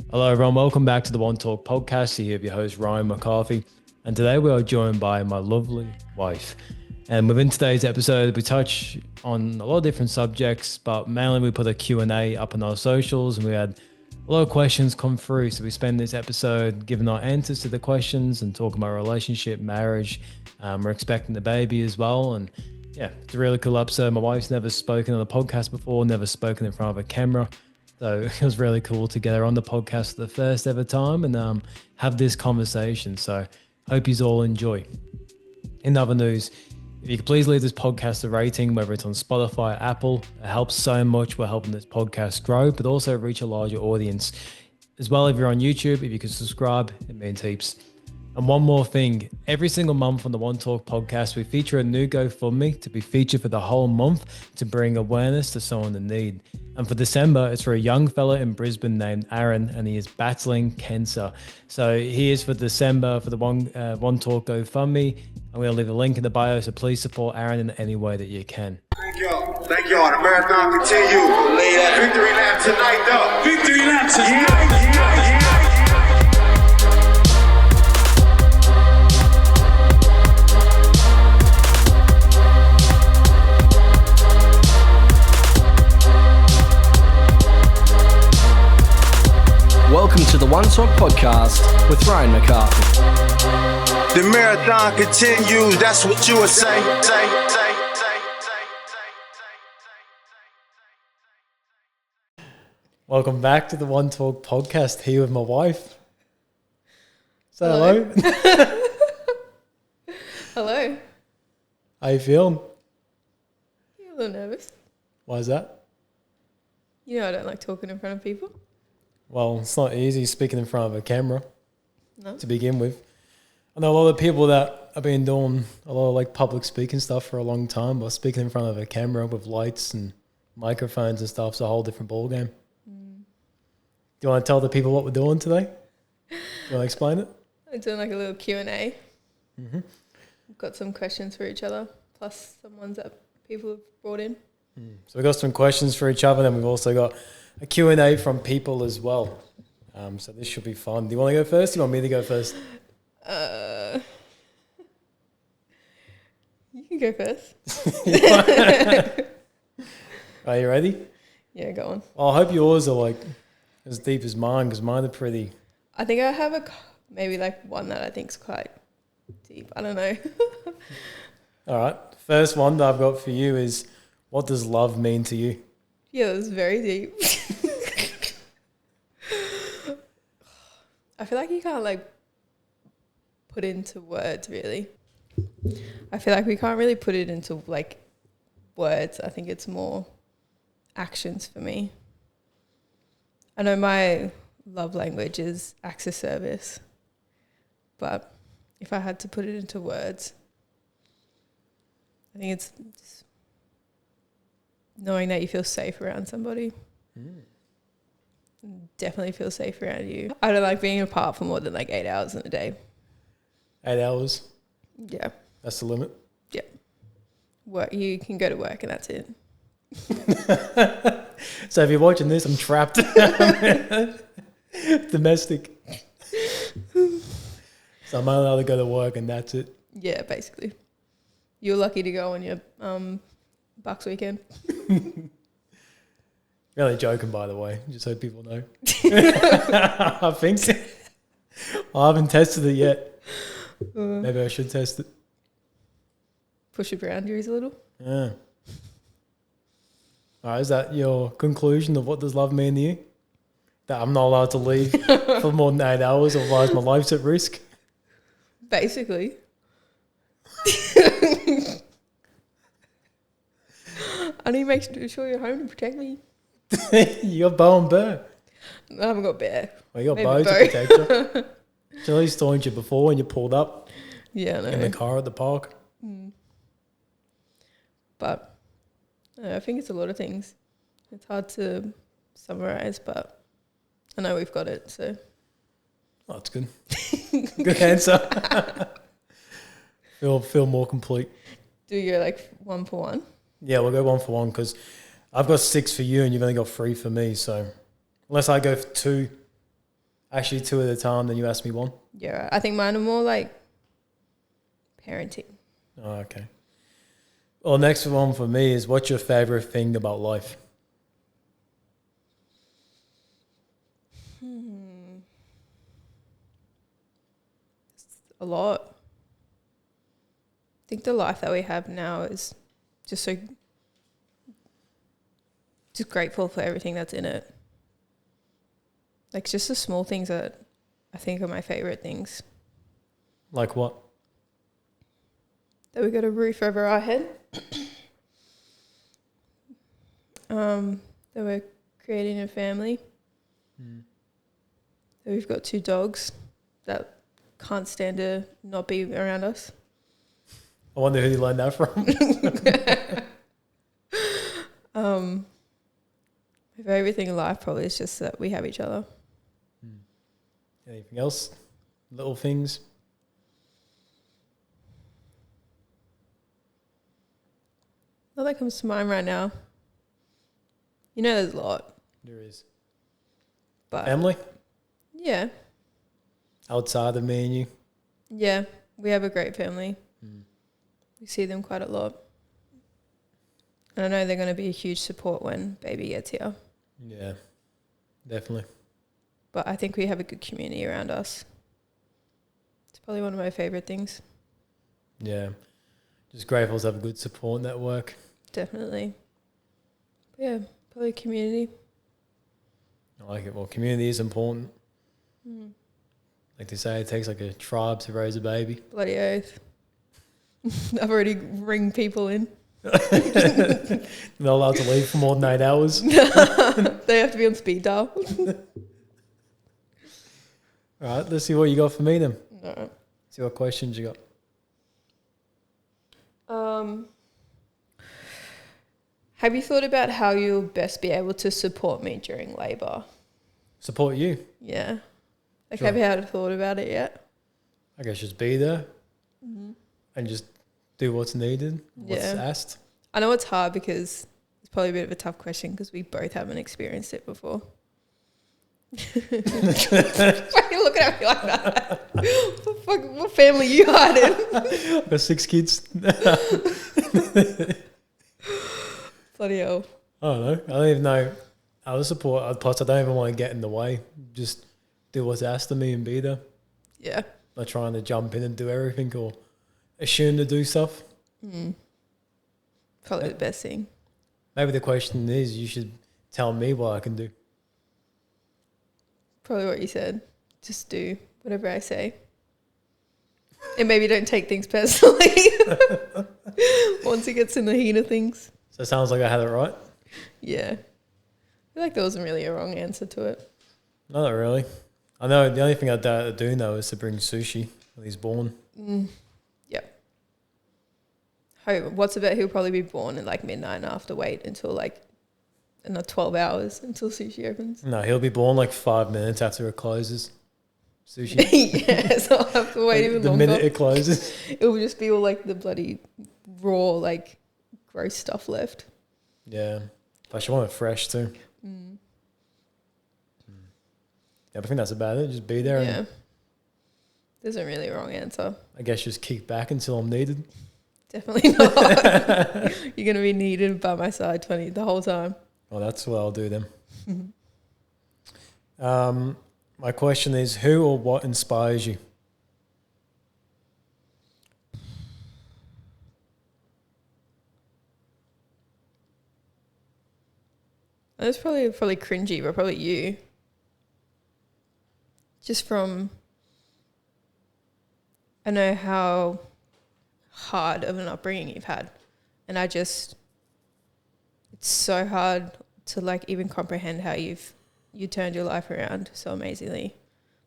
Hello everyone, welcome back to the One Talk podcast. You have your host Ryan McCarthy, and today we are joined by my lovely wife. And within today's episode, we touch on a lot of different subjects, but mainly we put a Q&A up on our socials, and we had a lot of questions come through. So we spend this episode giving our answers to the questions and talking about relationship, marriage. We're expecting the baby as well, and yeah, it's a really cool episode. My wife's never spoken on a podcast before, never spoken in front of a camera. So it was really cool to get her on the podcast for the first ever time and have this conversation. So hope you all enjoy. In other news, if you could please leave this podcast a rating, whether it's on Spotify or Apple, it helps so much. We're helping this podcast grow, but also reach a larger audience. As well, if you're on YouTube, if you could subscribe, it means heaps. And one more thing, every single month on the One Talk podcast, we feature a new GoFundMe to be featured for the whole month to bring awareness to someone in need. And for December, it's for a young fella in Brisbane named Aaron, and he is battling cancer. So he is for December for the One Talk GoFundMe. I'm going to leave a link in the bio, so please support Aaron in any way that you can. Thank y'all. Thank y'all. The marathon continue. Victory lap tonight, though. Victory lap tonight. Yeah. Welcome to the One Talk podcast with Ryan McCarthy. The marathon continues. That's what you were saying. Welcome back to the One Talk podcast here with my wife. Say hello. Hello. How you feeling? You're a little nervous. Why is that? You know I don't like talking in front of people. Well, it's not easy speaking in front of a camera No. to begin with. I know a lot of people that have been doing a lot of like public speaking stuff for a long time, but speaking in front of a camera with lights and microphones and stuff is a whole different ballgame. Do you want to tell the people what we're doing today? Do you want to explain it? I'm doing like a little Q&A. Mm-hmm. We've got some questions for each other, plus some ones that people have brought in. So we've got some questions for each other, and we've also got a Q&A from people as well. So this should be fun. Do you want to go first? Do you want me to go first? You can go first. Are you ready? Yeah, go on. Well, I hope yours are like as deep as mine, because mine are pretty... I think I have maybe like one that I think is quite deep. I don't know. All right. First one that I've got for you is, what does love mean to you? Yeah, it was very deep. I feel like you can't like put into words really. I feel like we can't really put it into like words. I think it's more actions for me. I know my love language is acts of service, but if I had to put it into words, I think it's just knowing that you feel safe around somebody. Definitely feel safe around you. I don't like being apart for more than like 8 hours in a day. 8 hours? Yeah. That's the limit? Yeah. Work. You can go to work and that's it. So if you're watching this, I'm trapped. Domestic. So I'm only allowed to go to work and that's it. Yeah, basically. You're lucky to go on your Bucks weekend. Really joking, by the way, just so people know. I think so. I haven't tested it yet. Maybe I should test it. Push your boundaries a little. Yeah. All right, is that your conclusion of what does love mean to you? That I'm not allowed to leave for more than 8 hours, otherwise my life's at risk? Basically. I need to make sure you're home to protect me. You got Bo and Bear. I haven't got Bear. Well, you got Maybe Bo to protect you. She at least told you before when you pulled up Yeah, I know. in the car at the park. But I think it's a lot of things. It's hard to summarize, but I know we've got it, so. Oh, that's good. Good answer. Feel more complete. Do you like 1 for 1? Yeah, we'll go 1 for 1 because I've got 6 for you and you've only got 3 for me. So unless I go for 2, Actually, two at a time, then you asked me one. Yeah, I think mine are more like parenting. Oh, okay. Well, next one for me is, what's your favorite thing about life? A lot. I think the life that we have now is just grateful for everything that's in it. Like just the small things that I think are my favorite things. Like what? That we got a roof over our head. That we're creating a family. That we've got 2 dogs that can't stand to not be around us. I wonder who you learned that from. My favorite thing in life probably is just that we have each other. Anything else? Little things? Not that comes to mind right now. You know, there's a lot. There is. But Family? yeah. Outside of me and you? Yeah, we have a great family. We see them quite a lot. And I know they're going to be a huge support when baby gets here. Yeah, definitely. But I think we have a good community around us. It's probably one of my favorite things. Yeah. Just grateful to have a good support network. Definitely. But yeah, probably community. I like it. Well, community is important. Like they say, it takes like a tribe to raise a baby. Bloody oath. I've already ring people in. They're not allowed to leave for more than 8 hours. They have to be on speed dial. All right, let's see what you got for me then. No. See what questions you got. Have you thought about how you'll best be able to support me during labour? Support you. Yeah. Like, Sure. have you had thought about it yet? I guess just be there and just do what's needed, what's Yeah. asked. I know it's hard because it's probably a bit of a tough question because we both haven't experienced it before. Why are you looking at me like that? What family you hiding? I've got 6 kids. Bloody hell. I don't know. I don't even know how to support. Plus, I don't even want to get in the way. Just do what's asked of me and be there. Yeah. Not trying to jump in and do everything or assume to do stuff. Probably the best thing. Maybe the question is, you should tell me what I can do. Probably what you said. Just do whatever I say. And maybe don't take things personally. Once it gets in the heat of things. So it sounds like I had it right. Yeah. I feel like there wasn't really a wrong answer to it. Not really. I know the only thing I do know is to bring sushi when he's born. Yep. What's about he'll probably be born at like midnight and I have to wait until like another 12 hours until sushi opens. No, he'll be born like 5 minutes after it closes. Sushi. Yeah, so I'll have to wait even the longer. minute it closes. It will just be all like the bloody raw, like gross stuff left. Yeah. Plus you want it fresh too. Yeah, but I think that's about it. Just be there Yeah. and There's a really wrong answer. I guess just kick back until I'm needed. Definitely not. You're going to be needed by my side the whole time. Well, that's what I'll do then. My question is, who or what inspires you? That's probably cringy, but probably you. Just from, I know how hard of an upbringing you've had. And it's so hard to like even comprehend how you turned your life around so amazingly,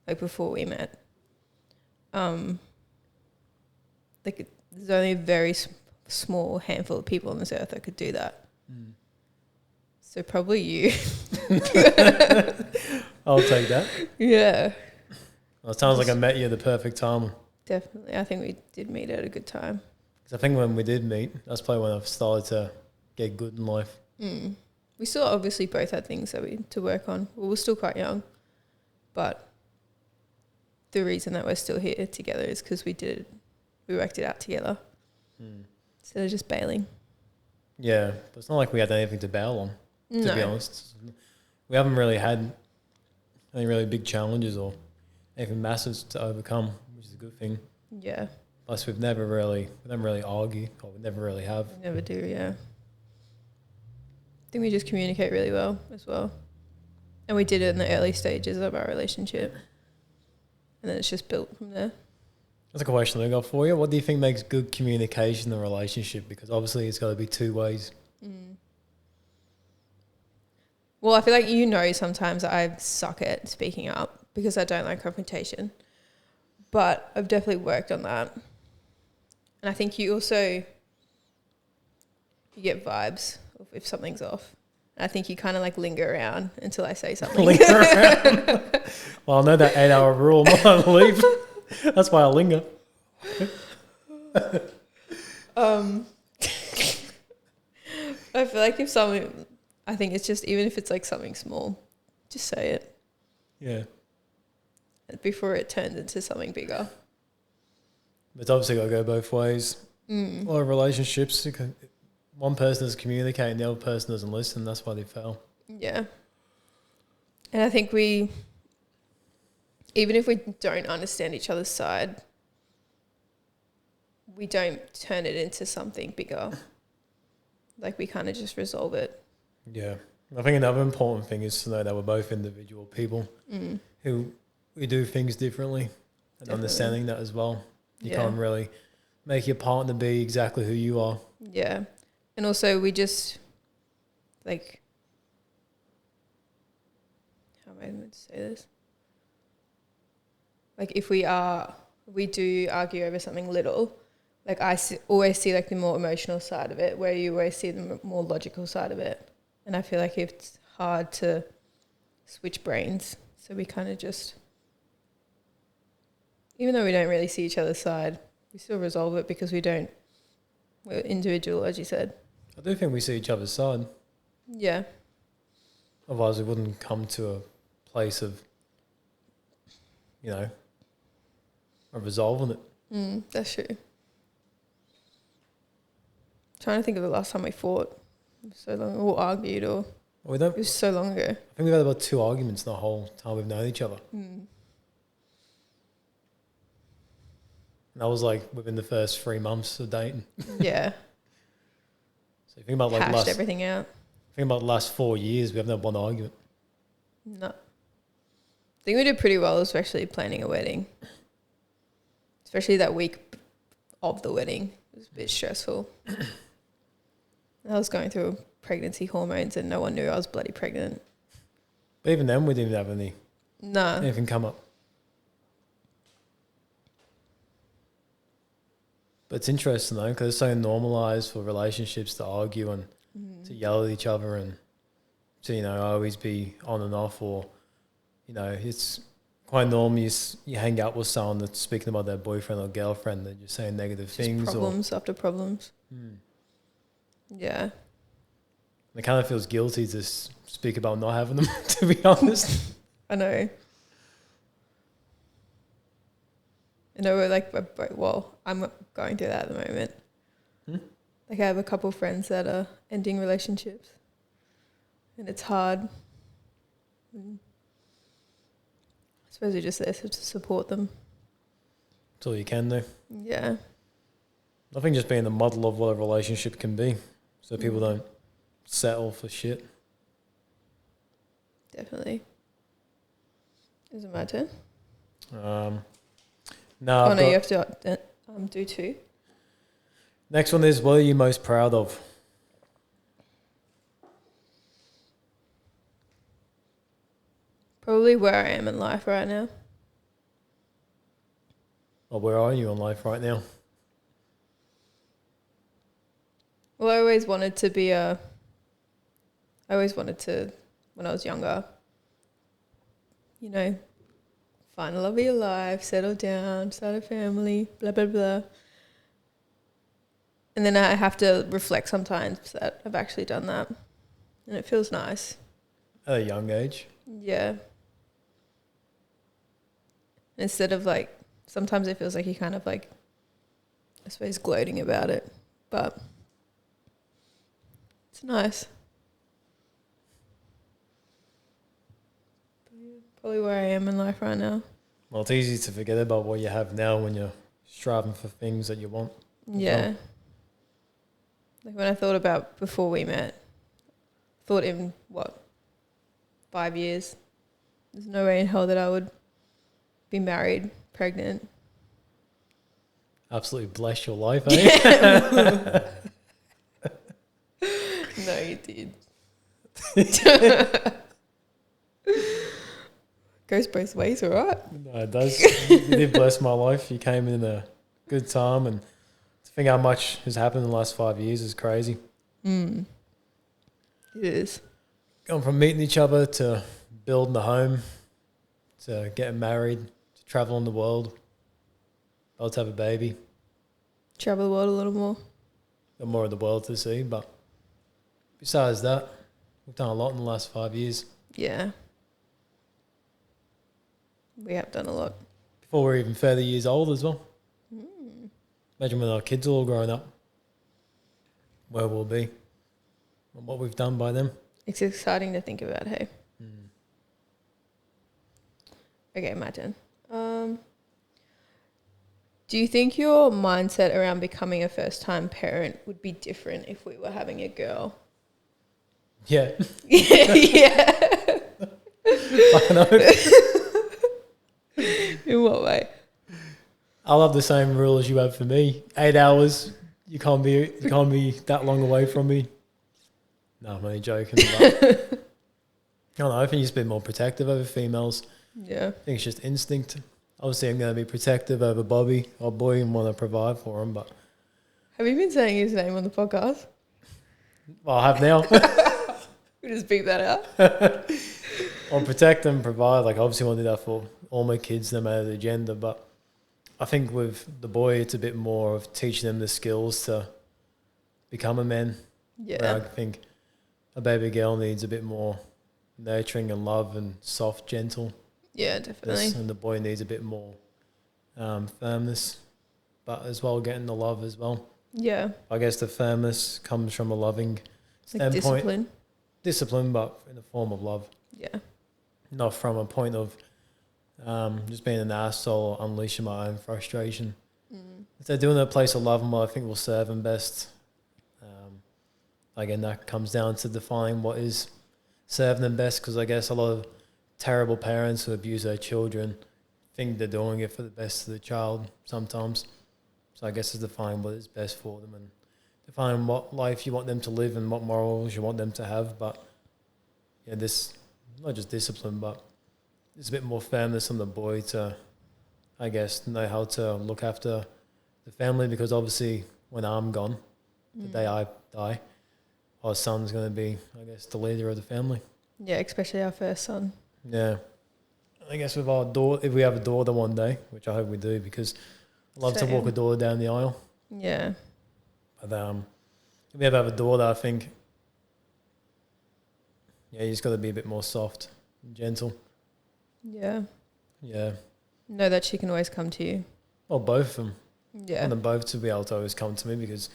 like before we met. Like there's only a very small handful of people on this earth that could do that. So probably you. I'll take that. Yeah. Well, it sounds like I met you at the perfect time. Definitely. I think we did meet at a good time. Because I think when we did meet, that's probably when I've started to get good in life. We still obviously both had things to work on. Well, we're still quite young, but the reason that we're still here together is because we worked it out together instead of just bailing. Yeah, but it's not like we had anything to bail on, to be honest. We haven't really had any really big challenges or anything massive to overcome, which is a good thing. Yeah. Plus, we don't really argue, or we never really have. We never do, yeah. I think we just communicate really well as well. And we did it in the early stages of our relationship. And then it's just built from there. That's a question I got for you. What do you think makes good communication in a relationship? Because obviously it's got to be two ways. Well, I feel like sometimes I suck at speaking up because I don't like confrontation. But I've definitely worked on that. And I think you get vibes if something's off. And I think you kind of like linger around until I say something. Linger around? Well, I know that 8-hour rule. I'm not gonna leave. That's why I linger. I feel like I think it's just, even if it's like something small, just say it. Yeah. Before it turns into something bigger. But it's obviously got to go both ways. A lot of relationships, one person is communicating, the other person doesn't listen. That's why they fail. Yeah. And I think even if we don't understand each other's side, we don't turn it into something bigger. Like we kind of just resolve it. Yeah. I think another important thing is to know that we're both individual people who we do things differently, and Definitely. understanding that as well. You can't really make your partner be exactly who you are. Yeah. And also we just like, how am I going to say this? Like if we do argue over something little, like always see like the more emotional side of it, where you always see the more logical side of it. And I feel like it's hard to switch brains. So we kind of just, even though we don't really see each other's side, we still resolve it because we're individual, as you said. I do think we see each other's side. Yeah. Otherwise we wouldn't come to a place of, of resolving it. That's true. Trying to think of the last time we fought. So long, or argued, or it was so long ago. I think we've had about 2 arguments the whole time we've known each other. And that was like within the first 3 months of dating. Yeah. So you think about like hashed everything out. Think about the last 4 years, we haven't had one argument. No. I think we did pretty well, especially planning a wedding. Especially that week of the wedding. It was a bit stressful. I was going through pregnancy hormones and no one knew I was bloody pregnant. But even then, we didn't have anything come up. But it's interesting though, because it's so normalised for relationships to argue and to yell at each other and to, always be on and off, or, it's quite normal you hang out with someone that's speaking about their boyfriend or girlfriend and you're saying negative things. Problems after problems. Yeah. It kind of feels guilty to speak about not having them, to be honest. I know. We're like, well, I'm going through that at the moment. Like I have a couple of friends that are ending relationships and it's hard. I suppose you're just there to support them. That's all you can do. Yeah. I think just being the model of what a relationship can be, so people don't settle for shit. Definitely. Is it my turn? No. Oh, no, you have to do 2. Next one is, what are you most proud of? Probably where I am in life right now. Or where are you in life right now? Well, I always wanted to, when I was younger, find the love of your life, settle down, start a family, blah, blah, blah. And then I have to reflect sometimes that I've actually done that. And it feels nice. At a young age? Yeah. Instead of like, sometimes it feels like he kind of like, I suppose, gloating about it. But it's nice. Probably where I am in life right now. Well, it's easy to forget about what you have now when you're striving for things that you want. Yeah. Like when I thought about before we met, thought in 5 years, there's no way in hell that I would be married, pregnant. Absolutely bless your life, eh? No, you did. Goes both ways, all right? No, it does. You did bless my life. You came in a good time, and to think how much has happened in the last 5 years is crazy. It is. Going from meeting each other to building a home to getting married to traveling the world, about to have a baby. Travel the world a little more. Got more of the world to see, but besides that, we've done a lot in the last 5 years. Yeah. We have done a lot. Before we're even 30 years old as well. Imagine when our kids are all grown up, where we'll be and what we've done by them. It's exciting to think about, hey? Okay, my turn. Do you think your mindset around becoming a first-time parent would be different if we were having a girl? Yeah. Yeah. I know. In what way? I'll have the same rule as you have for me. 8 hours. You can't be that long away from me. No, I'm only joking. But I don't know. I think you're a bit more protective over females. Yeah. I think it's just instinct. Obviously, I'm going to be protective over Bobby, our boy, and want to provide for him. But Have you been saying his name on the podcast? well, I have now. We just beat that out. I'll protect and provide. Like, obviously, I want to do that for all my kids, no matter the gender. But I think with the boy, it's a bit more of teaching them the skills to become a man. Yeah. Where I think a baby girl needs a bit more nurturing and love and soft, gentle. Yeah, definitely. And the boy needs a bit more firmness, but as well getting the love as well. Yeah. I guess the firmness comes from a loving Like standpoint. discipline. Discipline, but in the form of love. Yeah. Not from a point of just being an asshole or unleashing my own frustration. If they're doing it in a place of love and what I think will serve them best, again, that comes down to defining what is serving them best, because I guess a lot of terrible parents who abuse their children think they're doing it for the best of the child sometimes. So I guess it's defining what is best for them and defining what life you want them to live and what morals you want them to have. But yeah, this, not just discipline, but there's a bit more firmness on the boy to, I guess, know how to look after the family, because obviously when I'm gone, the day I die, our son's going to be, I guess, the leader of the family. Yeah, especially our first son. Yeah. I guess with our daughter, if we have a daughter one day, which I hope we do, because I love to walk a daughter down the aisle. Yeah. But if we ever have a daughter, I think, yeah, you just got to be a bit more soft and gentle. Yeah. Yeah. Know that she can always come to you. Well, both of them. I Yeah. want them both to be able to always come to me, because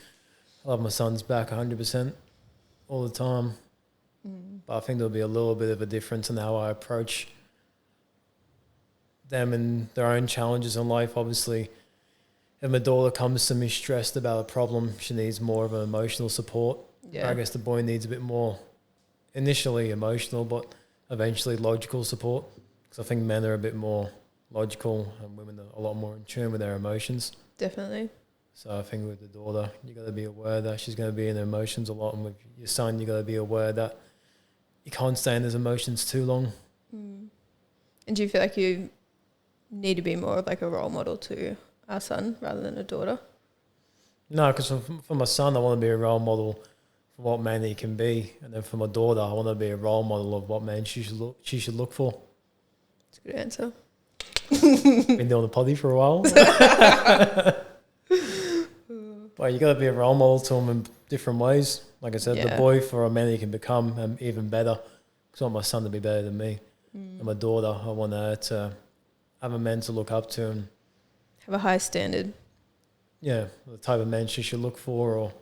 I love my son's back 100% all the time. But I think there'll be a little bit of a difference in how I approach them and their own challenges in life. Obviously, if my daughter comes to me stressed about a problem, she needs more of an emotional support. Yeah. I guess the boy needs a bit more initially emotional, but eventually logical support. Because I think men are a bit more logical and women are a lot more in tune with their emotions. Definitely. So I think with the daughter, you got to be aware that she's going to be in her emotions a lot. And with your son, you got to be aware that you can't stay in his emotions too long. And do you feel like you need to be more of like a role model to our son rather than a daughter? No, because for my son, I want to be a role model for what man he can be. And then for my daughter, I want to be a role model of what man she should look for. That's a good answer. Been doing the potty for a while. But you got to be a role model to him in different ways. Like I said, the boy for a man he can become even better. Because I want my son to be better than me. And my daughter, I want her to have a men to look up to and Have a high standard. yeah, the type of men she should look for or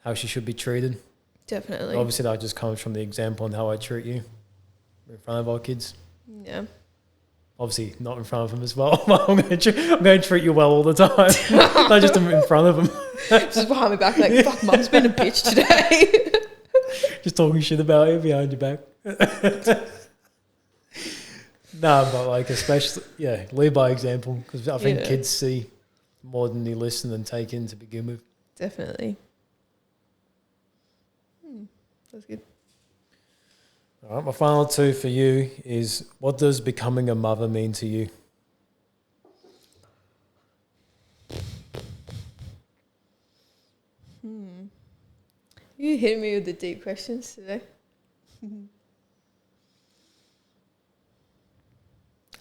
how she should be treated. Definitely. Obviously, that just comes from the example and how I treat you in front of our kids. Yeah. Obviously, not in front of them as well. I'm going to treat you well all the time, not just in front of them. Just behind my back, like, fuck, mum's been a bitch today. Just talking shit about you behind your back. No, but like especially, yeah, lead by example because I think kids see more than they listen and take in to begin with. Definitely. That's good. All right, my final two for you is what does becoming a mother mean to you? You hitting me with the deep questions today.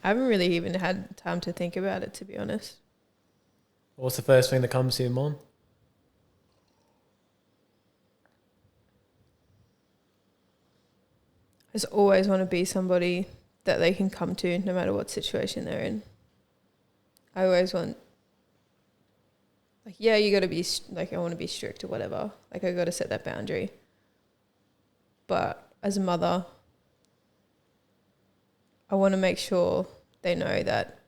I haven't really even had time to think about it, to be honest. What's the first thing that comes to your mind? I just always want to be somebody that they can come to no matter what situation they're in. I always want, like, yeah, you got to be, like, I want to be strict or whatever. Like, I got to set that boundary. But as a mother, I want to make sure they know that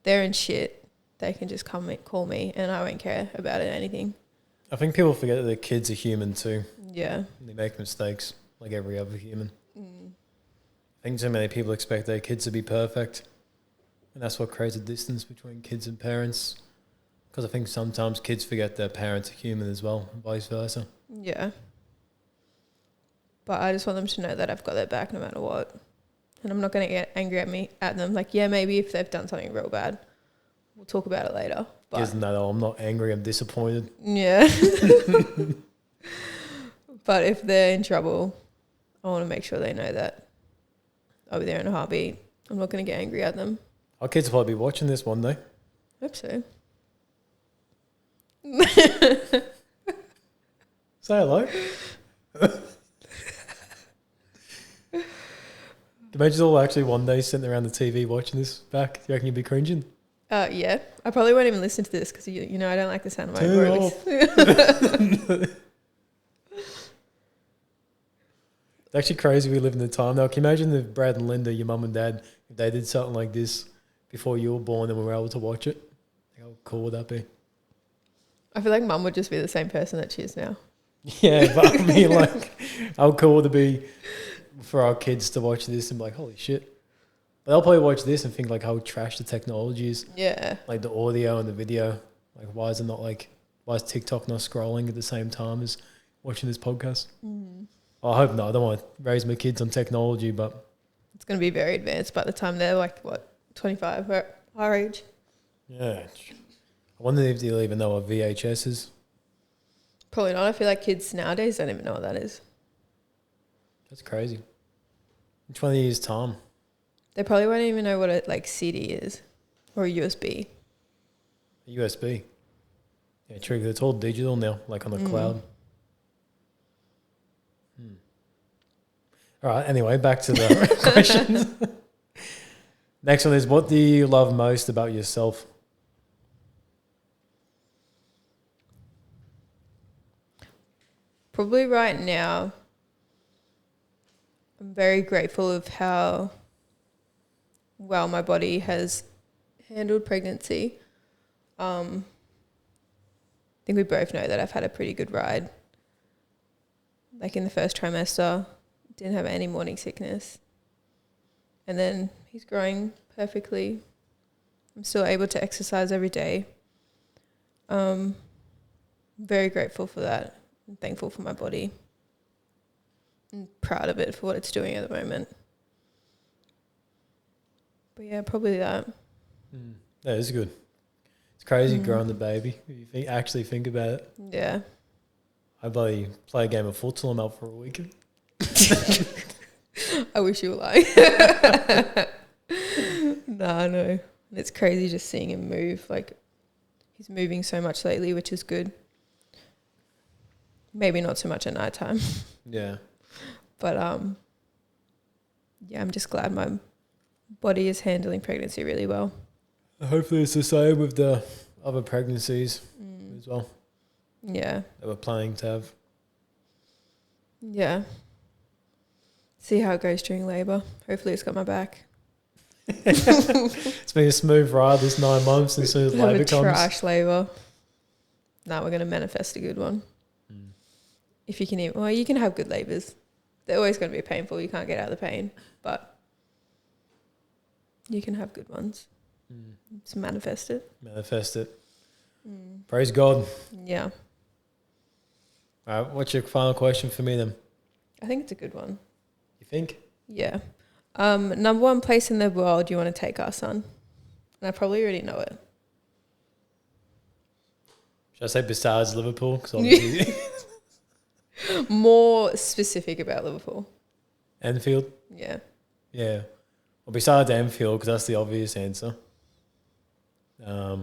they're in shit. They can just call me and I won't care about it, anything. I think people forget that their kids are human too. Yeah. They make mistakes like every other human. I think too many people expect their kids to be perfect. And that's what creates a distance between kids and parents. Because I think sometimes kids forget their parents are human as well, and vice versa. Yeah. But I just want them to know that I've got their back no matter what. And I'm not going to get angry at them. Like, yeah, maybe if they've done something real bad, we'll talk about it later. But Isn't that, I'm not angry, I'm disappointed. yeah. But if they're in trouble, I want to make sure they know that I'll be there in a heartbeat. I'm not going to get angry at them. Our kids will probably be watching this one day. Hope so. Say hello. Imagine all actually one day sitting around the TV watching this back. Do you reckon you'd be cringing? Yeah. I probably won't even listen to this because, you know, I don't like the sound of my voice. It's actually crazy we live in the time now. Can you imagine if Brad and Linda, your mum and dad, if they did something like this before you were born and we were able to watch it? How cool would that be? I feel like mum would just be the same person that she is now. Yeah, but I mean, like, how cool would it be for our kids to watch this and be like, holy shit. But they'll probably watch this and think like how trash the technology is. Yeah. Like the audio and the video. Like why is TikTok not scrolling at the same time as watching this podcast? Well, I hope not. I don't want to raise my kids on technology, but It's going to be very advanced by the time they're like, 25, our age. yeah. I wonder if they'll even know what VHS is. Probably not. I feel like kids nowadays don't even know what that is. That's crazy. In 20 years' time. They probably won't even know what a CD is or a USB. A USB. Yeah, true. 'Cause it's all digital now, like on the cloud. All right, anyway, back to the questions. Next one is, what do you love most about yourself? Probably right now, I'm very grateful of how well my body has handled pregnancy. I think we both know that I've had a pretty good ride. Like in the first trimester, didn't have any morning sickness. And then he's growing perfectly. I'm still able to exercise every day. Very grateful for that. I'm thankful for my body. I'm proud of it for what it's doing at the moment. But yeah, probably that. That is good. It's crazy growing the baby. If you actually think about it. Yeah. I bloody play a game of futsal. I'm out for a week. I wish you were lying. No. It's crazy just seeing him move. Like, he's moving so much lately, which is good. Maybe not so much at nighttime. Yeah. But, yeah, I'm just glad my body is handling pregnancy really well. Hopefully it's the same with the other pregnancies as well Yeah. that we're planning to have. Yeah. See how it goes during labour. Hopefully it's got my back. It's been a smooth ride this 9 months as soon as Have labour a comes. trash labour. Now we're going to manifest a good one. If you can even, well, you can have good labours. They're always going to be painful. You can't get out of the pain. But you can have good ones. Just manifest it. Manifest it. Praise God. Yeah. All right, what's your final question for me then? I think it's a good one. You think? Yeah. Number one place in the world you want to take our son? And I probably already know it. Should I say besides Liverpool? 'Cause obviously More specific about Liverpool. Anfield? Yeah. Yeah. Well, besides Anfield, because that's the obvious answer. I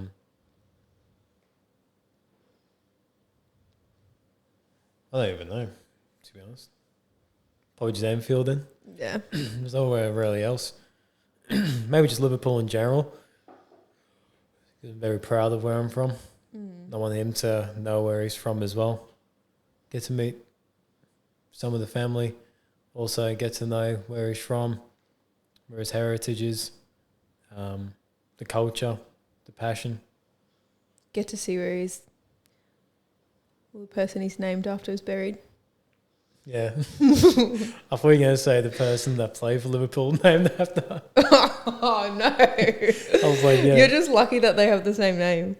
don't even know, to be honest. Probably just Anfield then. Yeah. There's nowhere really else. Maybe just Liverpool in general. I'm very proud of where I'm from. I want him to know where he's from as well. Get to meet some of the family. Also get to know where he's from, where his heritage is, the culture, the passion. Get to see where the person he's named after is buried. Yeah. I thought you were going to say the person that played for Liverpool named after. Oh, no. I was like, yeah. You're just lucky that they have the same name.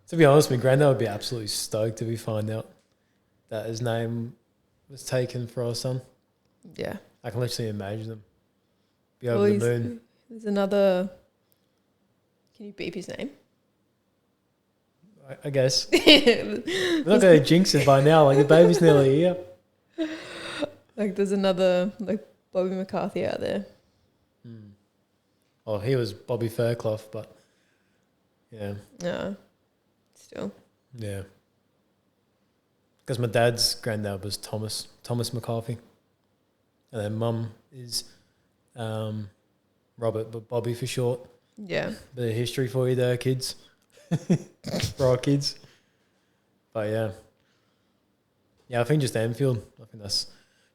To be honest, my granddad would be absolutely stoked if we find out that his name was taken for our son. Yeah. I can literally imagine him. Be over the moon. There's another... Can you beep his name? I guess. We're not going to jinx it by now. Like, the baby's nearly here. Like, there's another, like, Bobby McCarthy out there. Oh, he was Bobby Fairclough, but yeah. No. Still. Yeah. Because my dad's granddad was Thomas McCarthy. And then mum is Robert, but Bobby for short. Yeah. Bit of history for you there, kids. For our kids. But yeah. Yeah, I think just Anfield. I think that's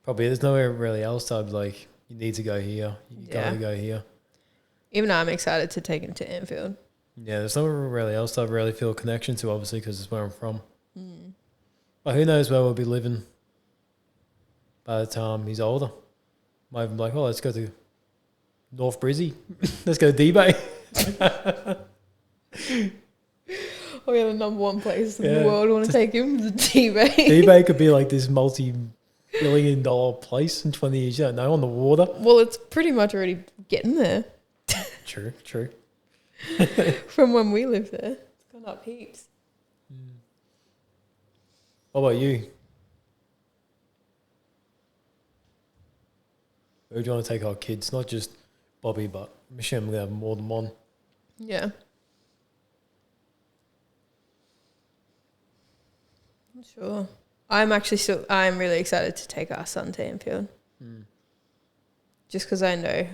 probably, there's nowhere really else I'd be like, you need to go here. You gotta go here. Even I'm excited to take him to Anfield. Yeah, there's nowhere really else I really feel a connection to, obviously, because it's where I'm from. But who knows where we'll be living by the time he's older. Might even be like, oh, let's go to North Brizzy. Let's go to D-Bay. Oh, yeah, the number one place in the world I want to take him is D-Bay. D-Bay could be like this multi-billion-dollar place in 20 years. You don't know, on the water. Well, it's pretty much already getting there. True. From when we lived there. It's gone up heaps. What about you? Where do you want to take our kids? Not just Bobby, but Michelle, we're going to have more than one. Yeah. I'm sure. I'm really excited to take our son to Anfield. Just because I know.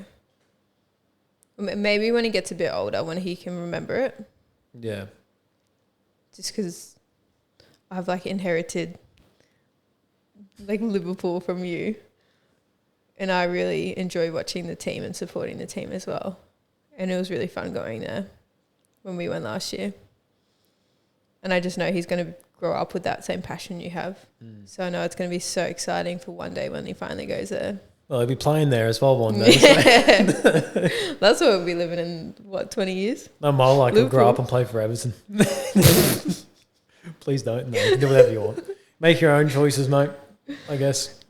Maybe when he gets a bit older, when he can remember it. Yeah. Just because I've like inherited like Liverpool from you. And I really enjoy watching the team and supporting the team as well. And it was really fun going there when we went last year. And I just know he's going to grow up with that same passion you have. So I know it's going to be so exciting for one day when he finally goes there. Well, he'll be playing there as well one day. That's what we'll be living in, 20 years? No, Mo, like, he'll grow up and play for Everton. Please don't. No, you can do whatever you want. Make your own choices, mate, I guess.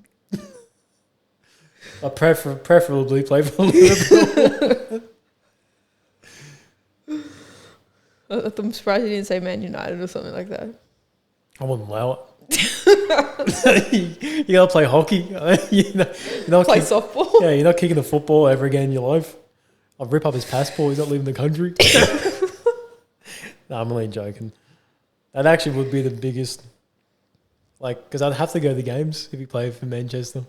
I preferably play for Liverpool. I'm surprised you didn't say Man United or something like that. I wouldn't allow it. You gotta play hockey. You're not Play softball. Yeah, you're not kicking a football ever again in your life. I'll rip up his passport. He's not leaving the country. No, I'm only joking. That actually would be the biggest, like, because I'd have to go to the games if he played for Manchester.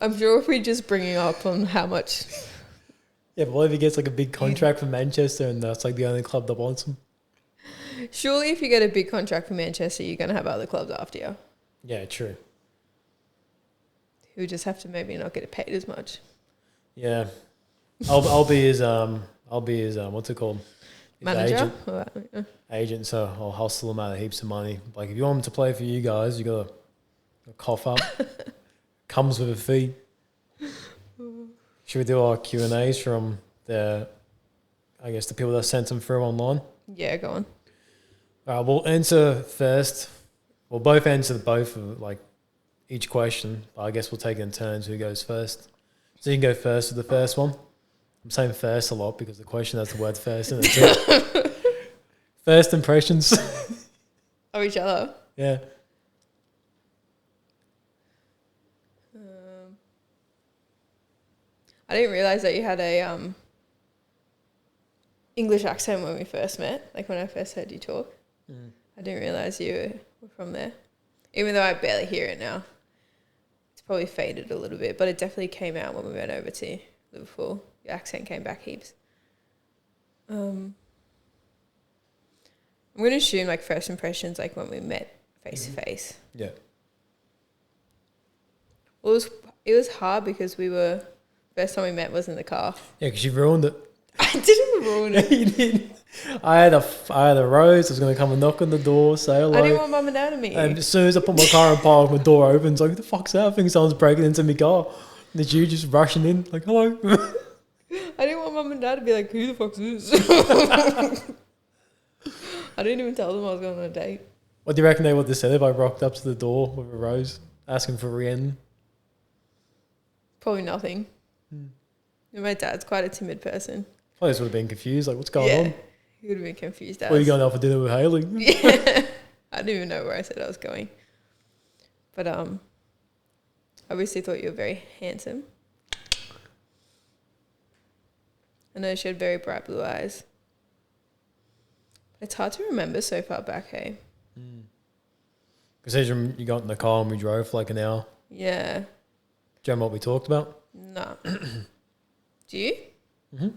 I'm sure if we just bring it up on how much. Yeah, but what if he gets like a big contract for Manchester and that's like the only club that wants him? Surely if you get a big contract for Manchester, you're going to have other clubs after you. Yeah, true. Who just have to maybe not get paid as much. Yeah. I'll be his what's it called? His Manager? Agent, so I'll hustle him out of heaps of money. Like if you want him to play for you guys, you gotta cough up. Comes with a fee. Should we do our Q&As from the people that sent them through online? Yeah, go on. We'll answer first. We'll both answer both of like each question, but I guess we'll take it in turns who goes first. So you can go first with the first one. I'm saying first a lot because the question has the word first in it. First impressions. Of each other? Yeah. I didn't realise that you had a English accent when we first met, like when I first heard you talk. I didn't realise you were from there. Even though I barely hear it now. It's probably faded a little bit, but it definitely came out when we went over to Liverpool. Your accent came back heaps. I'm going to assume like first impressions, like when we met face to face. Yeah. Well, it was hard because first time we met was in the car. Yeah, because you ruined it. I didn't ruin it. You didn't. I had a rose. I was going to come and knock on the door, say hello. I didn't want mum and dad to meet you. And as soon as I put my car in park, my door opens. Like, who the fuck's that? I think someone's breaking into my car. Did you just rushing in? Like, hello. I didn't want mum and dad to be like, who the fuck's this? I didn't even tell them I was going on a date. What do you reckon they would have said if I rocked up to the door with a rose asking for Rhiannon? Probably nothing. And my dad's quite a timid person. I just would have been confused. Like, what's going on? He would have been confused. Where are you going out for dinner with Hayley? Yeah. I didn't even know where I said I was going. But I obviously thought you were very handsome. I know she had very bright blue eyes. It's hard to remember so far back, hey? Because you got in the car and we drove for like an hour. Yeah. Do you remember what we talked about? No. Do you? Mm-hmm.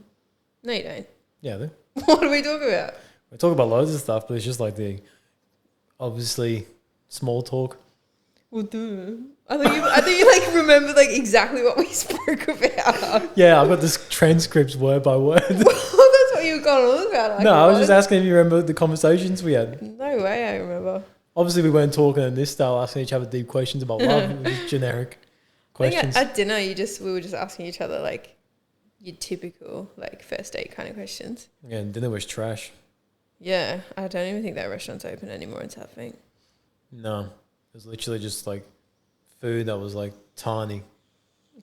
No, you don't. Yeah, I do. What do we talk about? We talk about loads of stuff, but it's just like the obviously small talk. Well, dude. I thought you like remember like exactly what we spoke about. Yeah, I've got this transcripts word by word. Well, that's what you were going on about. No, I was just asking if you remember the conversations we had. No way I remember. Obviously, we weren't talking in this style, asking each other deep questions about love. It was just generic questions. I think at dinner, we were just asking each other like your typical like first date kind of questions. Yeah, and dinner was trash. Yeah, I don't even think that restaurant's open anymore in South Bank. No, it was literally just like food that was like tiny.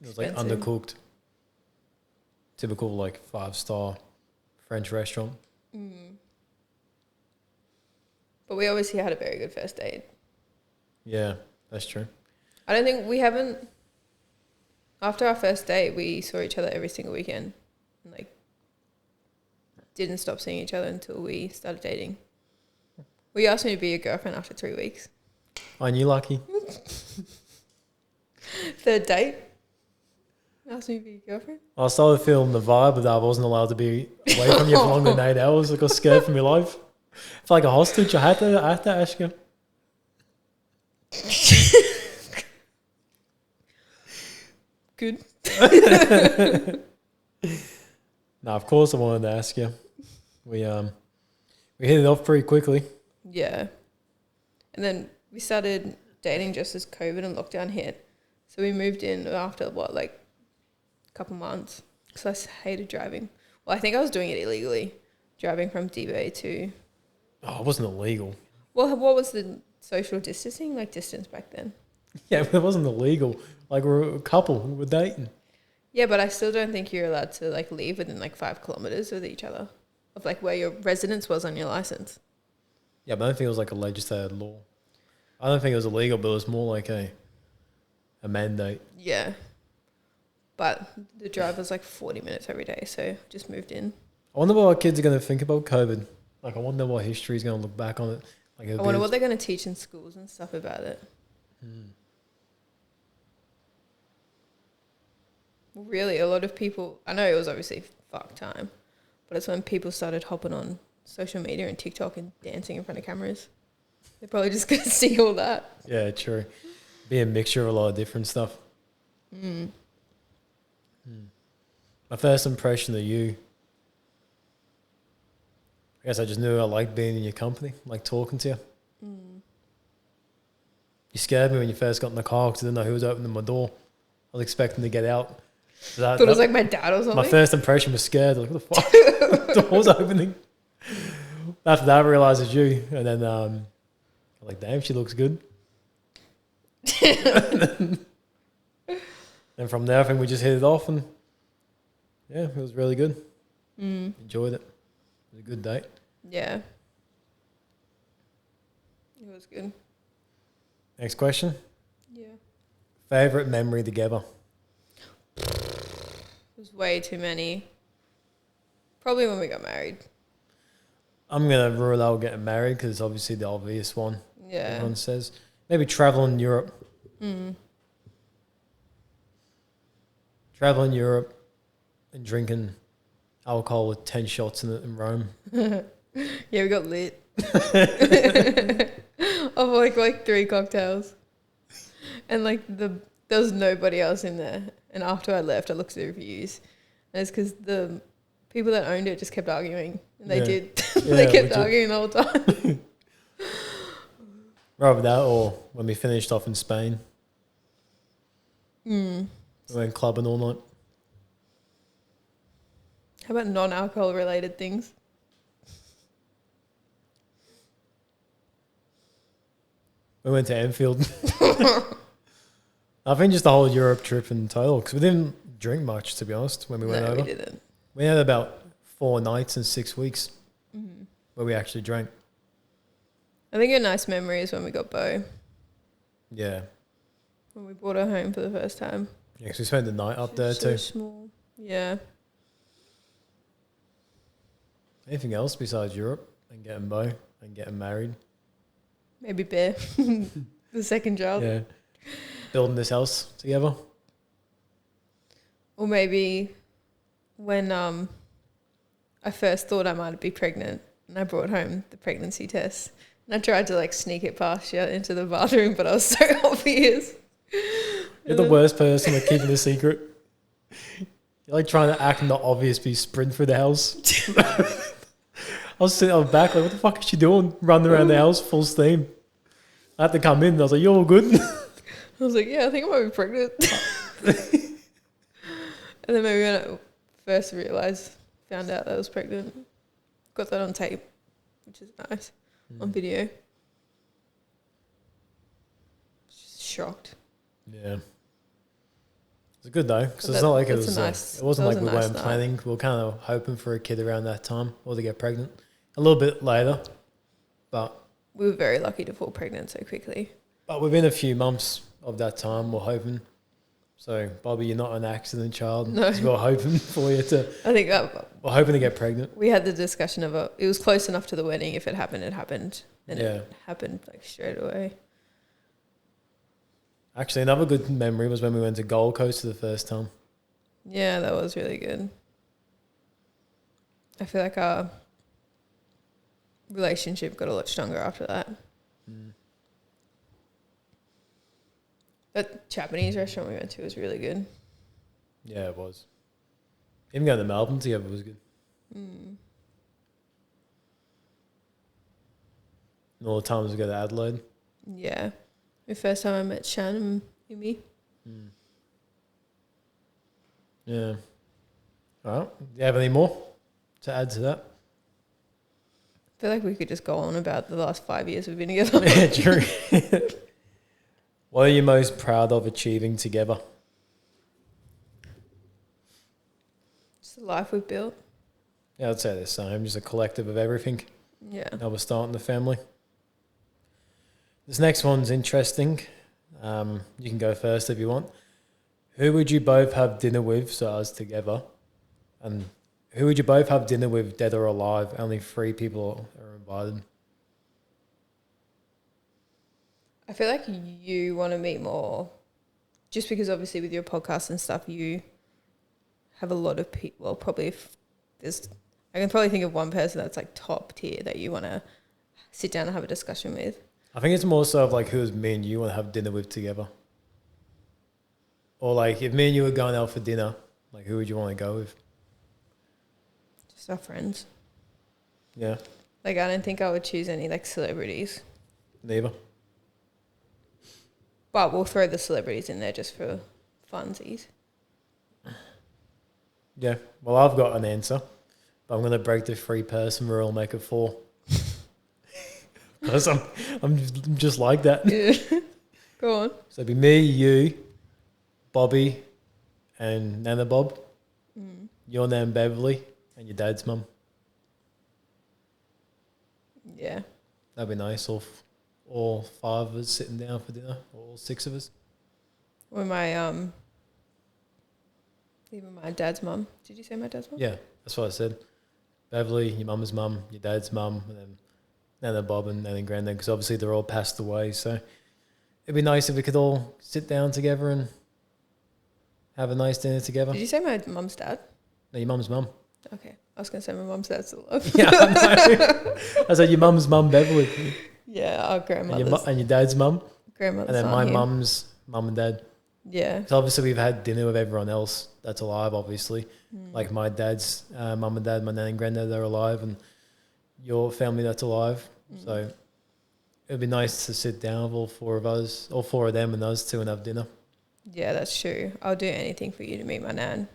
It was like undercooked. Typical like 5-star French restaurant. But we obviously had a very good first date. Yeah, that's true. I don't think we haven't. After our first date, we saw each other every single weekend, and like didn't stop seeing each other until we started dating. Well, you asked me to be your girlfriend after 3 weeks. Aren't you lucky? Third date. Asked me to be your girlfriend. I started feeling the vibe of that. I wasn't allowed to be away from you for longer than 8 hours. I got scared for my life. I felt like a hostage. I had to ask you. Good. No, of course I wanted to ask you. We hit it off pretty quickly. Yeah. And then we started dating just as COVID and lockdown hit. So we moved in after a couple months. Because I hated driving. Well, I think I was doing it illegally. Driving from DBA to... Oh, it wasn't illegal. Well, what was the social distancing? Like distance back then? Yeah, but it wasn't illegal. Like, we're a couple. We were dating. Yeah, but I still don't think you're allowed to like leave within like 5 kilometers with each other of like where your residence was on your license. Yeah, but I don't think it was like a legislated law. I don't think it was illegal, but it was more like a mandate. Yeah. But the drive was like 40 minutes every day, so just moved in. I wonder what our kids are going to think about COVID. Like, I wonder what history is going to look back on it. Like, I wonder what they're going to teach in schools and stuff about it. Really, a lot of people, I know it was obviously fuck time, but it's when people started hopping on social media and TikTok and dancing in front of cameras. They're probably just going to see all that. Yeah, true. Be a mixture of a lot of different stuff. My first impression of you, I guess I just knew I liked being in your company, like talking to you. You scared me when you first got in the car because I didn't know who was opening my door. I was expecting to get out. Thought it was like my dad or something. My first impression was scared. Like, what the fuck? The door's opening. After that, I realised it's you. And then I'm like, damn, she looks good. And from there, I think we just hit it off. And yeah, it was really good. Enjoyed it. It was a good date. Yeah. It was good. Next question. Yeah. Favourite memory together? There's way too many. Probably when we got married. I'm going to rule out getting married because it's obviously the obvious one. Yeah. Everyone says. Maybe traveling Europe. Traveling Europe and drinking alcohol with 10 shots in it in Rome. Yeah, we got lit. Of like 3 cocktails. And like there was nobody else in there. And after I left, I looked at the reviews. And it's because the people that owned it just kept arguing. And they did. They kept arguing the whole time. Rather that or when we finished off in Spain. We went clubbing all night. How about non-alcohol related things? We went to Anfield. I think just the whole Europe trip in total because we didn't drink much, to be honest, when we went over. We didn't. We had about 4 nights and 6 weeks where we actually drank. I think a nice memory is when we got Bo. Yeah. When we brought her home for the first time. Yeah, because we spent the night up there So too. small. Yeah. Anything else besides Europe and getting Bo and getting married? Maybe Bear. The second job. Yeah. Building this house together. Or maybe when I first thought I might be pregnant and I brought home the pregnancy test. And I tried to like sneak it past you into the bathroom, but I was so obvious. You're the worst person at keeping a secret. You're like trying to act not obvious, but you sprint through the house. I was sitting on the back like, what the fuck is she doing? Running around the house full steam. I had to come in and I was like, you're all good? I was like, yeah, I think I might be pregnant. And then maybe when I first found out that I was pregnant, got that on tape, which is nice, on video. Just shocked. Yeah. It's good though, because it's not like it was. It wasn't like we weren't planning. We were kind of hoping for a kid around that time or to get pregnant a little bit later, but we were very lucky to fall pregnant so quickly. But within a few months of that time, we're hoping. So, Bobby, you're not an accident child. No. We're hoping for you to. I think we're hoping to get pregnant. We had the discussion of it was close enough to the wedding. If it happened, it happened, and it happened like straight away. Actually, another good memory was when we went to Gold Coast for the first time. Yeah, that was really good. I feel like our relationship got a lot stronger after that. That Japanese restaurant we went to was really good. Yeah, it was. Even going to Melbourne together was good. And all the times we go to Adelaide. Yeah. The first time I met Shan and Yumi. Yeah. All right. Do you have any more to add to that? I feel like we could just go on about the last 5 years we've been together. Yeah, true. What are you most proud of achieving together? Just the life we've built. Yeah, I'd say the same. Just a collective of everything. Yeah. Now we're starting the family. This next one's interesting. You can go first if you want. Who would you both have dinner with, so us together? And who would you both have dinner with, dead or alive? Only 3 people are invited. I feel like you want to meet more, just because obviously with your podcast and stuff, you have a lot of people. Well, probably I can probably think of one person that's like top tier that you want to sit down and have a discussion with. I think it's more so of like who's me and you want to have dinner with together. Or like if me and you were going out for dinner, like who would you want to go with? Just our friends. Yeah. Like I don't think I would choose any like celebrities. Neither. But we'll throw the celebrities in there just for funsies. Yeah. Well, I've got an answer, but I'm going to break the 3-person rule and make it 4. Because I'm just like that. Yeah. Go on. So it'd be me, you, Bobby, and Nana Bob. Your name Beverly, and your dad's mum. Yeah. That'd be nice. All 5 of us sitting down for dinner, or all 6 of us. Or even my dad's mum. Did you say my dad's mum? Yeah, that's what I said. Beverly, your mum's mum, your dad's mum, and then Nana Bob and Nana Granddad, because obviously they're all passed away. So it'd be nice if we could all sit down together and have a nice dinner together. Did you say my mum's dad? No, your mum's mum. Okay. I was going to say my mum's dad's still alive. Yeah, I know. I said your mum's mum, Beverly. Yeah, our grandmother's. And your dad's mum. Grandmother's. And then my not here. mum's mum and dad. Yeah. So obviously we've had dinner with everyone else that's alive, obviously. Like my dad's mum and dad, my nan and granddad are alive, and your family that's alive. So it'd be nice to sit down with all 4 of us, all 4 of them and us 2 and have dinner. Yeah, that's true. I'll do anything for you to meet my nan.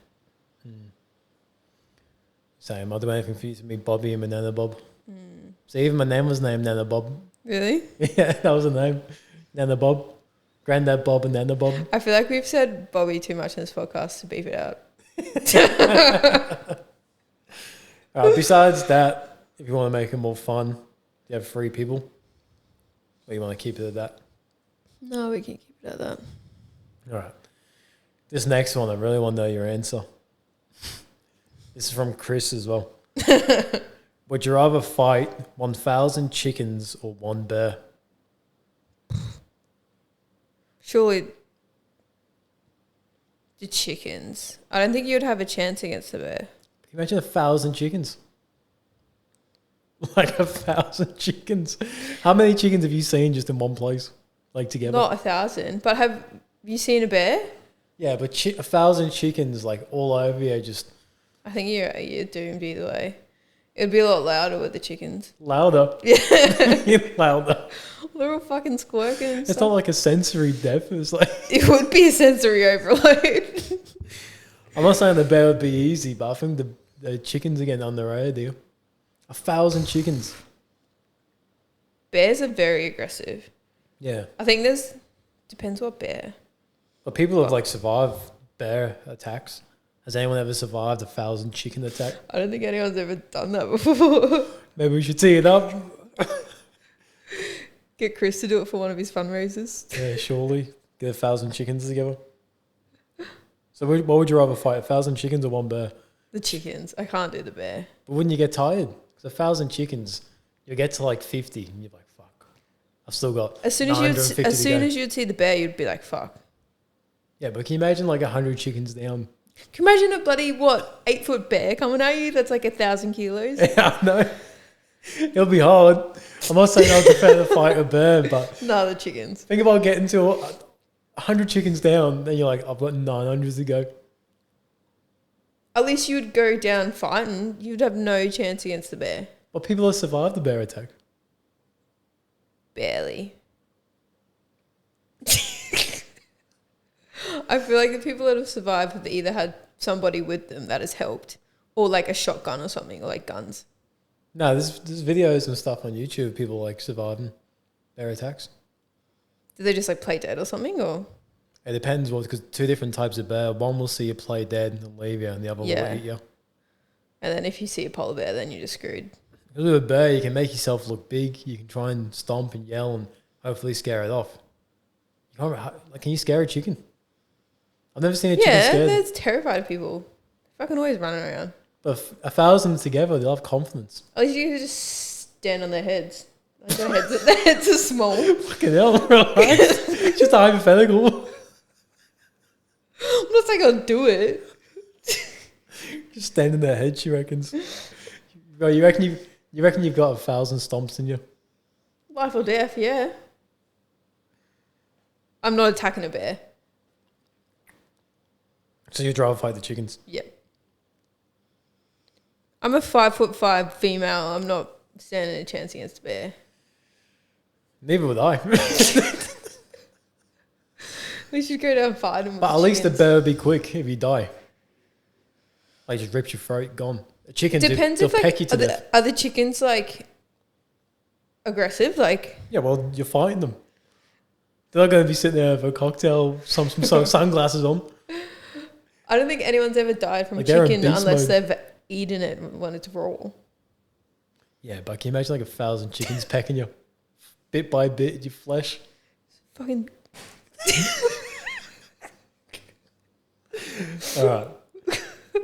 Same. I'll do anything for you to meet Bobby and my Nana Bob. So even my name was named Nana Bob. Really? Yeah, that was the name. Nana Bob. Granddad Bob and Nana Bob. I feel like we've said Bobby too much in this podcast to beep it out. All right, besides that, if you want to make it more fun, you have 3 people. Or you want to keep it at that? No, we can keep it at that. All right. This next one, I really want to know your answer. This is from Chris as well. Would you rather fight 1,000 chickens or 1 bear? Surely the chickens. I don't think you'd have a chance against the bear. Can you imagine 1,000 chickens? Like 1,000 chickens. How many chickens have you seen just in one place? Like together? Not 1,000. But have you seen a bear? Yeah, but 1,000 chickens like all over you just... I think you're doomed either way. It'd be a lot louder with the chickens. Louder. Yeah. Louder. They're all fucking squirking and It's stuff. not like a sensory death. It's like... It would be a sensory overload. I'm not saying the bear would be easy, but I think the chickens are getting underrated here. 1,000 chickens. Bears are very aggressive. Yeah. I think depends what bear. But people have like survived bear attacks. Has anyone ever survived 1,000 chicken attack? I don't think anyone's ever done that before. Maybe we should tee it up. Get Chris to do it for one of his fundraisers. Yeah, surely. Get 1,000 chickens together. So what would you rather fight, 1,000 chickens or 1 bear? The chickens. I can't do the bear. But wouldn't you get tired? Because 1,000 chickens, you'll get to like 50 and you're like, fuck. I've still got As soon as you'd see the bear, you'd be like, fuck. Yeah, but can you imagine like 100 chickens down? Can you imagine a bloody, 8-foot bear coming at you that's like 1,000 kilos? Yeah, I know. It'll be hard. I'm not saying I'll prefer to fight a bear, but... No, the chickens. Think about getting to 100 chickens down, then you're like, I've got 900 to go. At least you'd go down fighting. You'd have no chance against the bear. But people have survived the bear attack. Barely. I feel like the people that have survived have either had somebody with them that has helped, or like a shotgun or something, or like guns. No, there's videos and stuff on YouTube of people like surviving bear attacks. Do they just like play dead or something, or? It depends because 2 different types of bear. One will see you play dead and leave you, and the other will eat you. And then if you see a polar bear, then you're just screwed. Because with a bear, you can make yourself look big. You can try and stomp and yell and hopefully scare it off. Can you scare a chicken? I've never seen a chicken scared. Yeah, that's terrified of people. Fucking always running around. But 1,000 together, they'll have confidence. At least you can just stand on their heads. Like their heads are small. Fucking hell, relax. Just a hypothetical. I'm not saying I'll do it. Just stand in their head, she reckons. Bro, you reckon you've got 1,000 stomps in you? Life or death, yeah. I'm not attacking a bear. So you'd rather fight the chickens? Yep. I'm a 5'5" female. I'm not standing a chance against a bear. Neither would I. We should go down and fight him. But at least the bear would be quick if you die. Like, just rips your throat, gone. The chickens, depends they'll if like peck you to death. are the chickens like aggressive? Like, Yeah, well, you're fighting them. They're not going to be sitting there with a cocktail, some sunglasses on. I don't think anyone's ever died from Like, a they're in chicken beast unless mode. they've eaten it when it's raw. Yeah, but can you imagine like 1,000 chickens pecking you bit by bit, your flesh? Fucking. All right.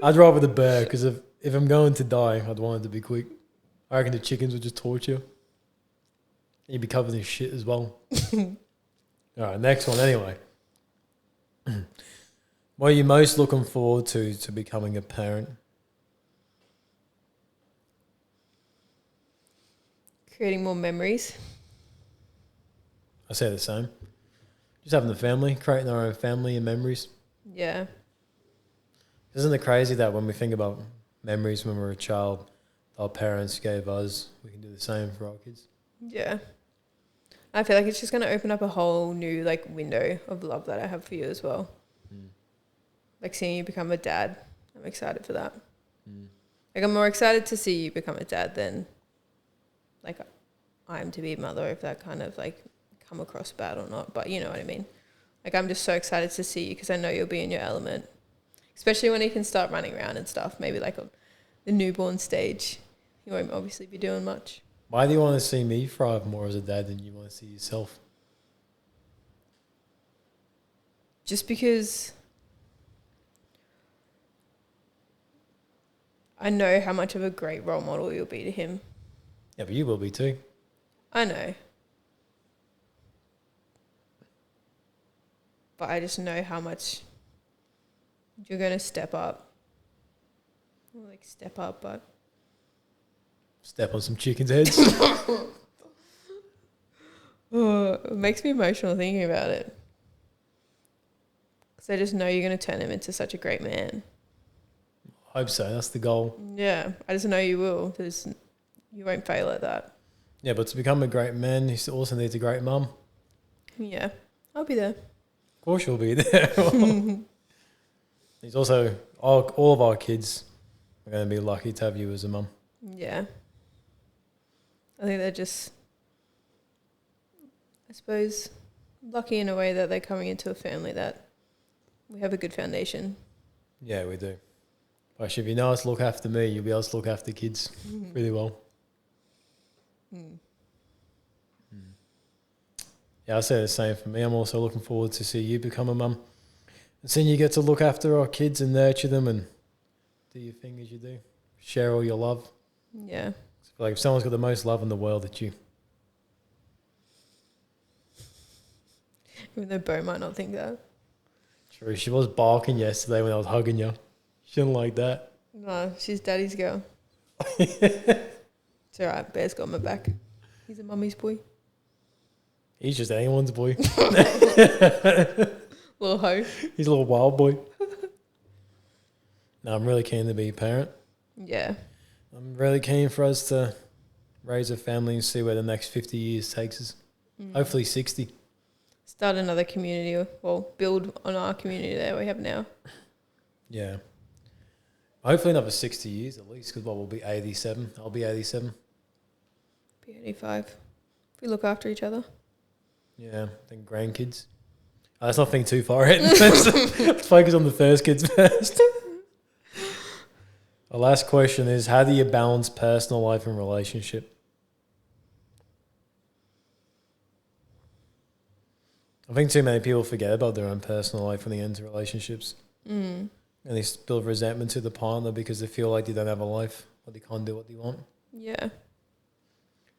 I'd rather the bear because if I'm going to die, I'd want it to be quick. I reckon the chickens would just torture you. You'd be covered in shit as well. All right, next one anyway. What are you most looking forward to becoming a parent? Creating more memories. I say the same. Just having a family, creating our own family and memories. Yeah. Isn't it crazy that when we think about memories when we were a child, our parents gave us, we can do the same for our kids? Yeah. I feel like it's just going to open up a whole new like window of love that I have for you as well. Like seeing you become a dad. I'm excited for that. Like I'm more excited to see you become a dad than like I am to be a mother, if that kind of like come across bad or not. But you know what I mean? Like I'm just so excited to see you because I know you'll be in your element. Especially when he can start running around and stuff. Maybe like on the newborn stage. You won't obviously be doing much. Why do you want to see me thrive more as a dad than you want to see yourself? Just because I know how much of a great role model you'll be to him. Yeah, but you will be too. I know. But I just know how much you're going to step up. Not like step up, but... Step on some chickens' heads. Oh, it makes me emotional thinking about it. Because I just know you're going to turn him into such a great man. I hope so. That's the goal. Yeah, I just know you will. Because you won't fail at that. Yeah, but to become a great man, he also needs a great mum. Yeah, I'll be there. Of course you'll be there. He's also, all of our kids are going to be lucky to have you as a mum. Yeah. I think they're just, I suppose, lucky in a way that they're coming into a family that we have a good foundation. Yeah, we do. But if you know how to look after me, you'll be able to look after kids really well. Yeah, I say the same for me. I'm also looking forward to see you become a mum. And seeing you get to look after our kids and nurture them and do your thing as you do. Share all your love. Yeah. Like if someone's got the most love in the world, it's you. Even though Bo might not think that. True. She was barking yesterday when I was hugging you. She didn't like that. No, she's daddy's girl. It's all right. Bear's got my back. He's a mummy's boy. He's just anyone's boy. Little hoe. He's a little wild boy. No, I'm really keen to be a parent. Yeah. I'm really keen for us to raise a family and see where the next 50 years takes us. Hopefully 60. Start another community. Well, build on our community that we have now. Yeah. Hopefully another 60 years at least, because we'll be 87. I'll be 87. Be 85. If we look after each other. Yeah, then grandkids. Let's not think too far ahead. Let's focus on the first kids first. The last question is, how do you balance personal life and relationship? I think too many people forget about their own personal life when they enter relationships. And they build resentment to the partner because they feel like they don't have a life or they can't do what they want. Yeah.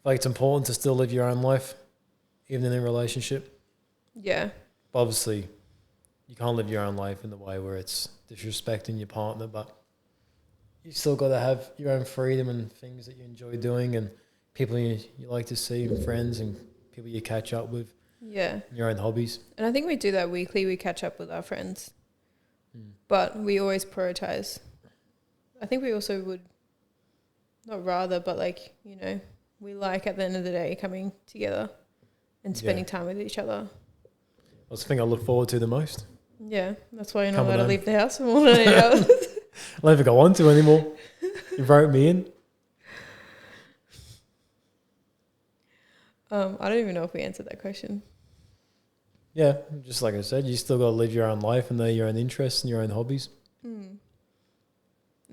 Like it's important to still live your own life, even in a relationship. Yeah. But obviously, you can't live your own life in the way where it's disrespecting your partner, but you still got to have your own freedom and things that you enjoy doing and people you like to see and friends and people you catch up with. Yeah. And your own hobbies. And I think we do that weekly. We catch up with our friends. But we always prioritize. I think we also would, not rather, but like, you know, we like at the end of the day coming together and spending time with each other. That's the thing I look forward to the most. Yeah, that's why you're not Coming allowed to home. leave the house for more than 8 hours. I don't think I want to anymore. You wrote me in. I don't even know if we answered that question. Yeah, just like I said, you still got to live your own life and know your own interests and your own hobbies. And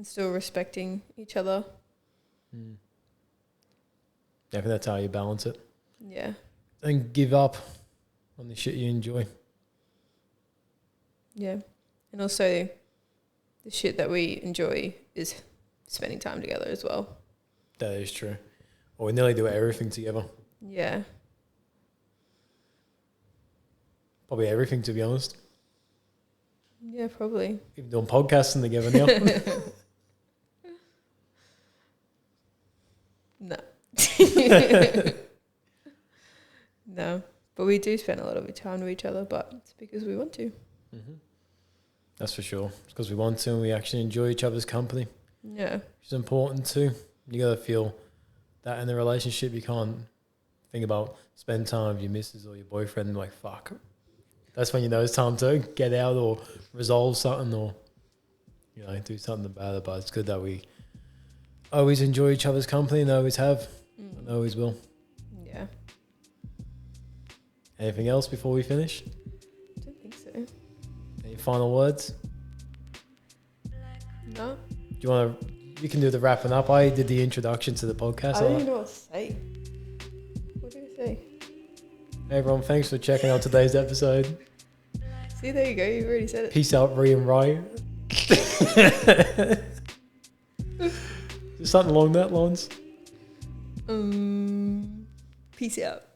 still respecting each other. Yeah, I think that's how you balance it. Yeah. And give up on the shit you enjoy. Yeah. And also the shit that we enjoy is spending time together as well. That is true. Well, we nearly do everything together. Yeah. Probably everything, to be honest. Yeah, probably. Even doing podcasting together now. No. No. But we do spend a lot of time with each other, but it's because we want to. That's for sure. It's because we want to and we actually enjoy each other's company. Yeah. Which is important too. You got to feel that in the relationship. You can't think about spend time with your missus or your boyfriend and like, fuck. That's when you know it's time to get out or resolve something or, you know, do something about it. But it's good that we always enjoy each other's company and always have and always will. Yeah. Anything else before we finish? I don't think so. Any final words? No. Do you want to? You can do the wrapping up. I did the introduction to the podcast. I don't even know what to say. What do you say? Hey everyone, thanks for checking out today's episode. See, there you go. You already said it. Peace out, Rhi and Ryan. Something along that lines. Peace out.